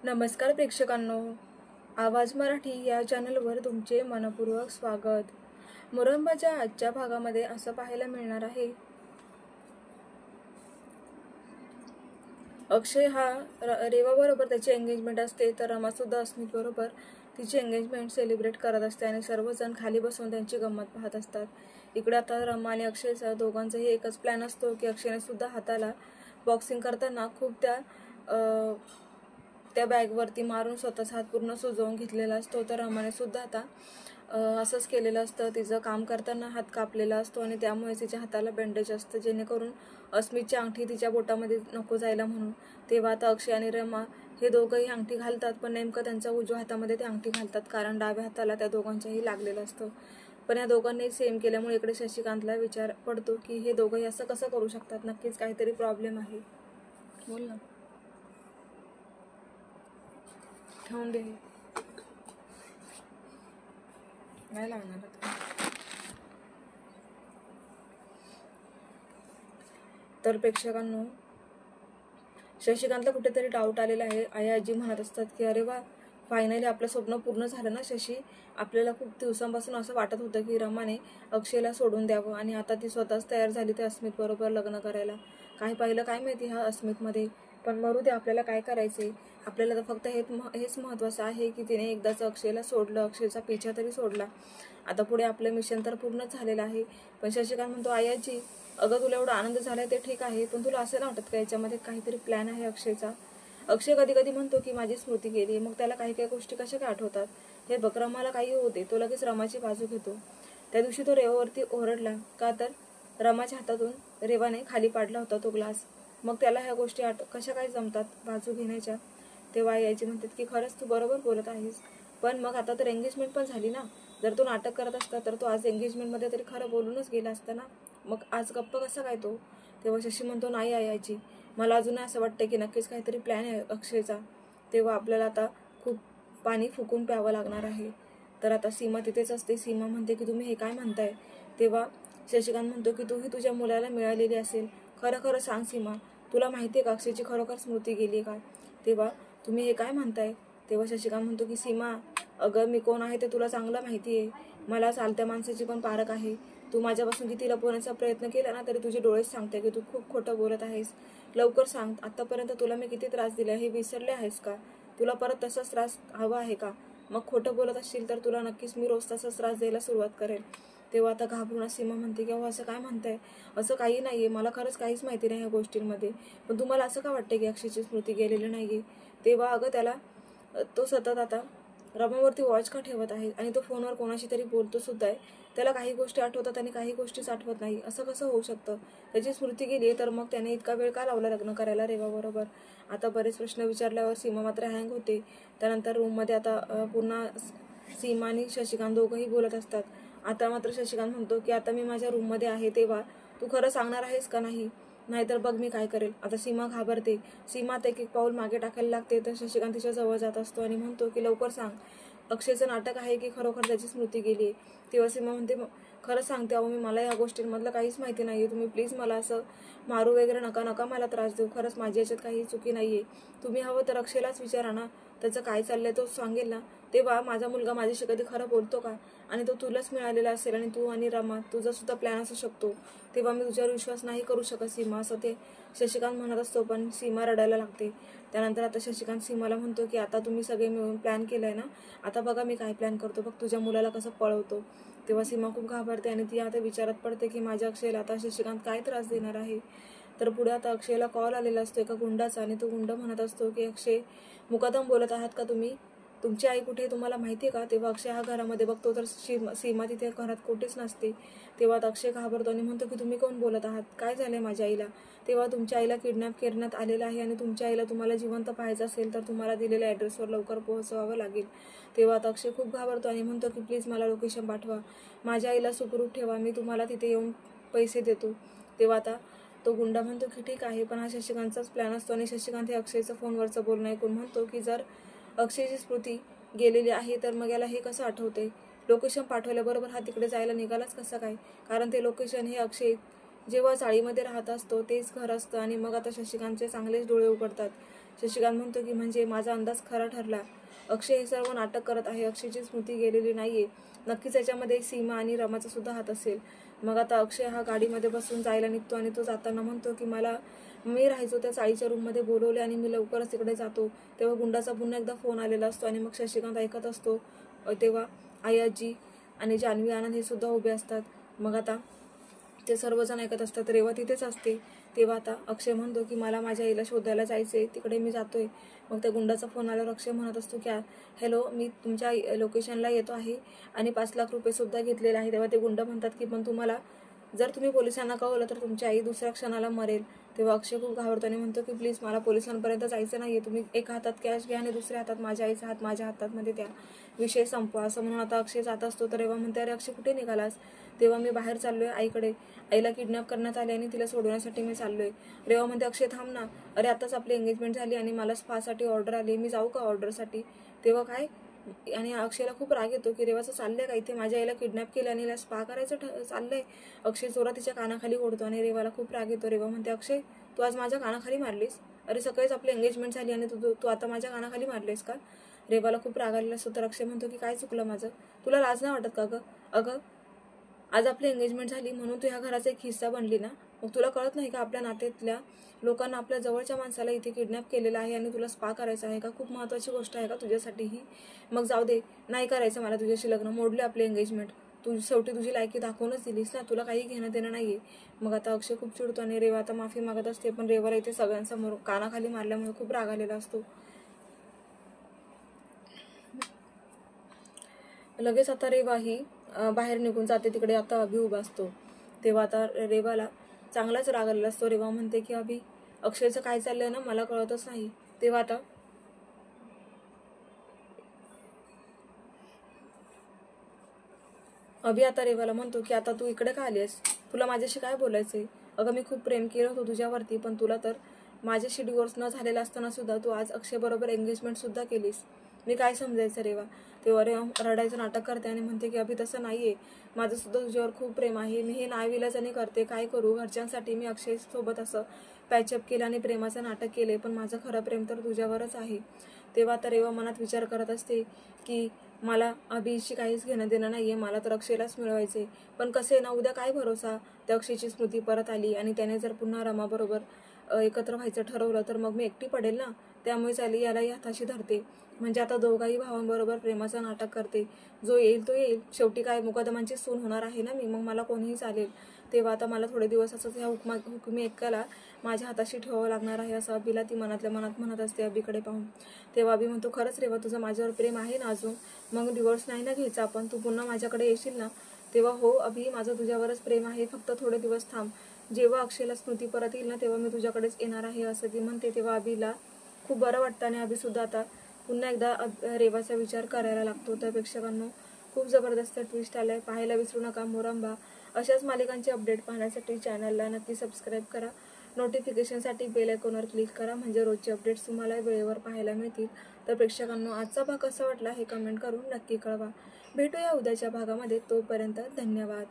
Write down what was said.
नमस्कार प्रेक्षकांनो, आवाज मराठी या चॅनलवर तुमचे मनपूर्वक स्वागत। मुरंबाच्या आजच्या भागामध्ये असं पाहायला मिळणार आहे, अक्षय हा रेवा बरोबर त्याची एंगेजमेंट असते, तर रमा सुद्धा अस्मित बरोबर तिची एंगेजमेंट सेलिब्रेट करत असते आणि सर्वजण खाली बसून त्यांची गंमत पाहत असतात। इकडे आता रमा आणि अक्षयचा दोघांचाही एकच प्लॅन असतो की अक्षयने सुद्धा हाताला बॉक्सिंग करताना खूप त्या बॅगवरती मारून स्वतःचा हात पूर्ण सुजवून घेतलेला असतो, तर रमाने सुद्धा आता असंच केलेलं असतं। तिचं काम करताना हात कापलेला असतो आणि त्यामुळे तिच्या हाताला बँडेज असतं, जेणेकरून अस्मितची अंगठी तिच्या बोटामध्ये नको जायला म्हणून। तेव्हा आता अक्षय आणि रमा हे दोघंही अंगठी घालतात, पण नेमकं त्यांच्या उजव्या हातामध्ये ते अंगठी घालतात, कारण डाव्या हाताला त्या दोघांच्याही लागलेलं असतं। पण या दोघांनी सेम केल्यामुळे इकडे शशिकांतला विचार पडतो की हे दोघंही असं कसं करू शकतात, नक्कीच काहीतरी प्रॉब्लेम आहे। बोल ना, ठेवून दे, नाही लागणार आता। तर प्रेक्षकांनो, शशिकांतला कुठेतरी डाऊट आलेला आहे। आई आजी म्हणत असतात की अरे वा, फायनली आपलं स्वप्न पूर्ण झालं ना शशी। आपल्याला खूप दिवसांपासून असं वाटत होतं की रमाने अक्षयला सोडून द्यावं आणि आता ती स्वतःच तयार झाली ते अस्मित बरोबर लग्न करायला। काय पाहिलं काय माहिती ह्या अस्मितमध्ये, पण मरू दे, आपल्याला काय करायचंय। आपल्याला तर फक्त हेच महत्त्वाचं आहे की तिने एकदाच अक्षयला सोडलं, अक्षयचा पिछा तरी सोडला। आता पुढे आपलं मिशन तर पूर्णच झालेलं आहे। पण शशिकांत म्हणतो, आई आजी अगं तुला एवढा आनंद झालाय ते ठीक आहे, पण तुला असं नाही वाटत का याच्यामध्ये काहीतरी प्लॅन आहे अक्षयचा? अक्षय कधी कधी म्हणतो की माझी स्मृती गेली, मग त्याला काही काही गोष्टी कशा काय आठवतात। हे बघ, रमाला काही होते तो लगेच रमाची बाजू घेतो। त्या दिवशी तो रेवावरती ओरडला का, तर रमाच्या हातातून रेवाने खाली पाडला होता तो ग्लास। मग त्याला ह्या गोष्टी कशा काय जमतात बाजू घेण्याच्या। तेव्हा यायची म्हणतात की खरंच तू बरोबर बोलत आहेस, पण मग आता तर एंगेजमेंट पण झाली ना। जर तो नाटक करत असता तर तो आज एंगेजमेंटमध्ये तरी खरं बोलूनच गेला असता ना, मग आज गप्प कसा काय तो। तेव्हा शशी म्हणतो, नाही आजी, मला अजून असं वाटतं की नक्कीच काहीतरी प्लॅन आहे अक्षयचा। तेव्हा आपल्याला आता खूप पाणी फुकून प्यावं लागणार आहे। तर आता सीमा तिथेच असते। सीमा म्हणते की तुम्ही हे काय म्हणताय। तेव्हा शशिकांत म्हणतो की तूही तुझ्या मुलाला मिळालेली असेल, खरं खरं सांग सीमा, तुला माहिती आहे का अक्षयची खरोखर स्मृती गेली का। तेव्हा तुम्ही हे काय म्हणताय। तेव्हा शशिकांत म्हणतो की सीमा, अगं मी कोण आहे ते तुला चांगलं माहिती आहे, मला चालत्या माणसाची पण पारख आहे। तू माझ्यापासून किती लपवण्याचा प्रयत्न केला ना, तरी तुझे डोळेच सांगते की तू खूप खोटं बोलत आहेस। लवकर सांग, आतापर्यंत तुला मी किती त्रास दिला हे विसरले आहेस का। तुला परत तसाच त्रास हवा आहे का। मग खोटं बोलत असशील तर तुला नक्कीच मी रोज तसाच त्रास द्यायला सुरुवात करेल। तेव्हा आता घाबरून सीमा म्हणते की अहो असं काय म्हणताय, असं काही नाहीये, मला खरंच काहीच माहिती नाही ह्या गोष्टींमध्ये। पण तुम्हाला असं का वाटतंय की अक्षयची स्मृती गेलेली नाहीये। तेव्हा अगं त्याला तो सतत आता रमावरती वॉच का ठेवत आहे आणि तो फोनवर कोणाशी तरी बोलतो सुद्धा आहे। त्याला काही गोष्टी आठवतात आणि काही गोष्टीच आठवत नाही, असं कसं होऊ शकतं। त्याची स्मृती गेली तर मग त्याने इतका वेळ का लावला लग्न करायला रेवा बरोबर। आता बरेच प्रश्न विचारल्यावर सीमा मात्र हँग होते। त्यानंतर रूममध्ये आता पुन्हा सीमा आणि शशिकांत दोघंही बोलत असतात। आता मात्र शशिकांत म्हणतो की आता मी माझ्या रूममध्ये आहे, तेव्हा तू खरं सांगणार आहेस का नाही, नाहीतर बघ मी काय करेल। आता सीमा घाबरते। सीमा आता एक एक पाऊल मागे टाकायला लागते, तर शशिकांत तिच्या जवळ जात असतो आणि म्हणतो की लवकर सांग, अक्षयचं नाटक आहे की खरोखर त्याची स्मृती गेली। तेव्हा सीमा म्हणते, खरं सांगते अहो, मला या गोष्टींमधलं काहीच माहिती नाहीये, तुम्ही प्लीज मला असं मारू वगैरे नका मला त्रास देऊ, खरंच माझी याच्यात काही चुकी नाहीये। तुम्ही हवं तर अक्षयलाच विचारा ना, त्याचं काय चाललंय तो सांगेल ना। तेव्हा माझा मुलगा माझ्याशी कधी खरं बोलतो का, आणि तो तुलाच मिळालेला असेल आणि तू आणि रमा तुझा सुद्धा प्लॅन असू शकतो, तेव्हा मी तुझ्यावर विश्वास नाही करू शकत सीमा, असं ते शशिकांत म्हणत असतो। पण सीमा रडायला लागते। त्यानंतर आता शशिकांत सीमाला म्हणतो की आता तुम्ही सगळे मिळून प्लॅन केलाय ना, आता बघा मी काय प्लॅन करतो, बघ तुझ्या मुलाला कसं पळवतो। तेव्हा सीमा खूप घाबरते आणि ती आता विचारात पडते की माझ्या अक्षयला आता शशिकांत काय त्रास देणार आहे। तर पुढे आता अक्षयला कॉल आलेला असतो एका गुंडाचा, आणि तो गुंड म्हणत असतो की अक्षय, मुकादम बोलत आहात का तुम्ही, तुमची आई कुठे तुम्हाला माहिती आहे का। तेव्हा अक्षय हा घरामध्ये बघतो तर सीमा तिथे घरात कुठेच नसते। तेव्हा अक्षय घाबरतो आणि म्हणतो की तुम्ही कोण बोलत आहात, काय झालंय माझ्या आईला। तेव्हा तुमच्या आईला किडनॅप करण्यात आलेलं आहे आणि तुमच्या आईला तुम्हाला जिवंत पाहायचं असेल तर तुम्हाला दिलेल्या ॲड्रेसवर लवकर पोहोचवावं लागेल। तेव्हा अक्षय खूप घाबरतो आणि म्हणतो की प्लीज मला लोकेशन पाठवा, माझ्या आईला सुखरूप ठेवा, मी तुम्हाला तिथे येऊन पैसे देतो। तेव्हा आता तो गुंडा म्हणतो की ठीक आहे, पण हा शशिकांतचाच प्लॅन असतो आणि शशिकांत हे अक्षयचं फोनवरचं बोलणं ऐकून म्हणतो की जर अक्षयची स्मृती गेलेली आहे तर मग याला हे कसं आठवते, लोकेशन पाठवल्याबरोबर हा तिकडे जायला निघालाच कसं काय, कारण ते लोकेशन हे अक्षय जेव्हा चाळीमध्ये राहत असतो तेच घर असतं। आणि मग आता शशिकांतचे चांगलेच डोळे उघडतात। शशिकांत म्हणतो की म्हणजे माझा अंदाज खरा ठरला. अक्षय हे सर्व नाटक करत आहे. अक्षयची स्मृती गेलेली नाहीये. नक्कीच याच्यामध्ये सीमा आणि रमाचा सुद्धा हात असेल. मग आता अक्षय हा गाडीमध्ये बसून जायला निघतो आणि तो जाताना म्हणतो की मी राहायचो त्या चाळीच्या रूममध्ये बोलवले आणि मी लवकरच तिकडे जातो. तेव्हा गुंडाचा पुन्हा एकदा फोन आलेला असतो आणि मग शशिकांत ऐकत असतो. तेव्हा आयाजी आणि जान्हवी आनंद हे सुद्धा उभे असतात. मग आता ते सर्वजण ऐकत असतात. रेवा तिथेच असते. तेव्हा आता अक्षय म्हणतो की मला माझ्या आईला शोधायला जायचंय, तिकडे मी जातोय. मग त्या गुंडाचा फोन आल्यावर अक्षय म्हणत असतो की हॅलो, मी तुमच्या लोकेशनला येतो आहे आणि 5 लाख रुपये सुद्धा घेतलेले आहे. तेव्हा ते गुंड म्हणतात की पण जर तुम्ही पोलिसांना कळवलं तर तुमची आई दुसऱ्या क्षणाला मरेल. तेव्हा अक्षय खूप घाबरतो आणि म्हणतो की प्लीज मला पोलिसांपर्यंत जायचं नाहीये. तुम्ही एका हातात कॅश घ्या आणि दुसऱ्या हातात माझ्या आईचा हात माझ्या हातात मध्ये द्या, विषय संपवा, असं म्हणून आता अक्षय जात असतो. तर रेवा म्हणते अरे अक्षय कुठे निघालास? तेव्हा मी बाहेर चाललोय आईकडे. आईला किडनॅप करण्यात आले आणि तिला सोडवण्यासाठी मी चाललोय. रेवा म्हणते अक्षय थांब ना. अरे आताच आपली एंगेजमेंट झाली आणि मला स्पासाठी ऑर्डर आली. मी जाऊ का ऑर्डरसाठी? तेव्हा काय? आणि अक्षयला खूप राग येतो की रेवाचं चाललंय का इथे? माझ्या आईला किडनॅप केलं आणि स्पा करायचं चाललंय. अक्षय जोरात तिच्या कानाखाली ओढतो आणि रेवाला खूप राग येतो. रेवा म्हणते अक्षय तू आज माझ्या कानाखाली मारलीस? अरे सकाळीच आपली एंगेजमेंट झाली आणि तू आता माझ्या कानाखाली मारलीस का? रेवाला खूप राग आलेला असतो. तर अक्षय म्हणतो की काय चुकलं माझं? तुला लाज नाही वाटत का ग? अगं आज आपली एंगेजमेंट झाली म्हणून तू ह्या घराचा एक हिस्सा बनली ना. मग तुला कळत नाही का आपल्या नात्यातल्या लोकांना, आपल्या जवळच्या माणसाला इथे किडनॅप केलेलं आहे आणि तुला स्पा करायचं आहे का? खूप महत्त्वाची गोष्ट आहे का तुझ्यासाठी ही? मग जाऊ दे, नाही करायचं मला तुझ्याशी लग्न. मोडले आपले एंगेजमेंट. तू शेवटी तुझी लायकी दाखवूनच दिलीस ना. तुला काही घेणं देणं नाहीये. मग आता अक्षय खूप चिडतो आणि रेवा आता माफी मागत असते. पण रेवाला इथे सगळ्यांसमोर कानाखाली मारल्यामुळे खूप राग आलेला असतो. लगेच आता रेवा ही बाहेर निघून जाते. तिकडे आता अभि उभा असतो. तेव्हा आता रेवाला चांगलाच राग आलेला असतो. रेवा म्हणते की अभि अक्षयचं काय चाललंय ना मला कळतच नाही. तेव्हा आता अभि आता रेवाला म्हणतो की आता तू इकडे का आलीस? तुला माझ्याशी काय बोलायचंय? अगं मी खूप प्रेम केलं होतं तुझ्यावरती, पण तुला तर माझ्याशी डिवोर्स न झालेला असताना सुद्धा तू आज अक्षय बरोबर एंगेजमेंट सुद्धा केलीस. मी काय समजायचं रेवा? तेव्हा रेवा रडायचं नाटक करते आणि म्हणते की अभि तसं नाहीये. माझं सुद्धा तुझ्यावर खूप प्रेम आहे. मी हे नाविलाजाने करते. काय करू? घरच्यांसाठी मी अक्षय सोबत असं पॅचअप केलं आणि प्रेमाचं नाटक केले, पण माझं खरं प्रेम तर तुझ्यावरच आहे. तेव्हा आता रेवा मनात विचार करत असते की मला अभिशी काहीच घेणं देणं नाहीये. मला तर अक्षयलाच मिळवायचे. पण कसे ना, उद्या काय भरोसा? त्या अक्षयची स्मृती परत आली आणि त्याने जर पुन्हा रमाबरोबर एकत्र व्हायचं ठरवलं तर मग मी एकटी पडेल ना. त्यामुळेच यालाही हाताशी धरते. म्हणजे आता दोघाही भावांबरोबर प्रेमाचं नाटक करते. जो येईल तो येईल. शेवटी काय मुकदमांची सून होणार आहे ना मी. मग मला कोणीही चालेल. तेव्हा आता मला थोडे दिवस असंच ह्या हुकमी एकाला माझ्या हाताशी ठेवावं लागणार आहे, असं अभिला ती मनातल्या मनात म्हणत असते अभिकडे पाहून. तेव्हा अभि म्हणतो खरंच रेवा तुझं माझ्यावर प्रेम आहे ना अजून? मग डिवोर्स नाही ना घ्यायचा आपण? तू पुन्हा माझ्याकडे येशील ना? तेव्हा हो अभि, माझं तुझ्यावरच प्रेम आहे. फक्त थोडे दिवस थांब. जेव्हा अक्षयला स्मृती परत येईल ना तेव्हा मी तुझ्याकडेच येणार आहे, असं ती म्हणते. तेव्हा अभिला खूप बरं वाटतं आणि अभि सुद्धा आता पुन्हा एकदा रेवाचा विचार करायला लागतो. तर प्रेक्षकांनो, खूप जबरदस्त ट्विस्ट आलाय. पाहायला विसरू नका मोरंबा. अशाच मालिकांचे अपडेट पाहण्यासाठी चॅनलला नक्की सबस्क्राईब करा. नोटिफिकेशनसाठी बेल आयकॉनवर क्लिक करा, म्हणजे रोजचे अपडेट्स तुम्हाला वेळेवर पाहायला मिळतील. तर प्रेक्षकांनो, आजचा भाग कसा वाटला हे कमेंट करून नक्की कळवा. भेटूया उद्याच्या भागामध्ये. तोपर्यंत धन्यवाद.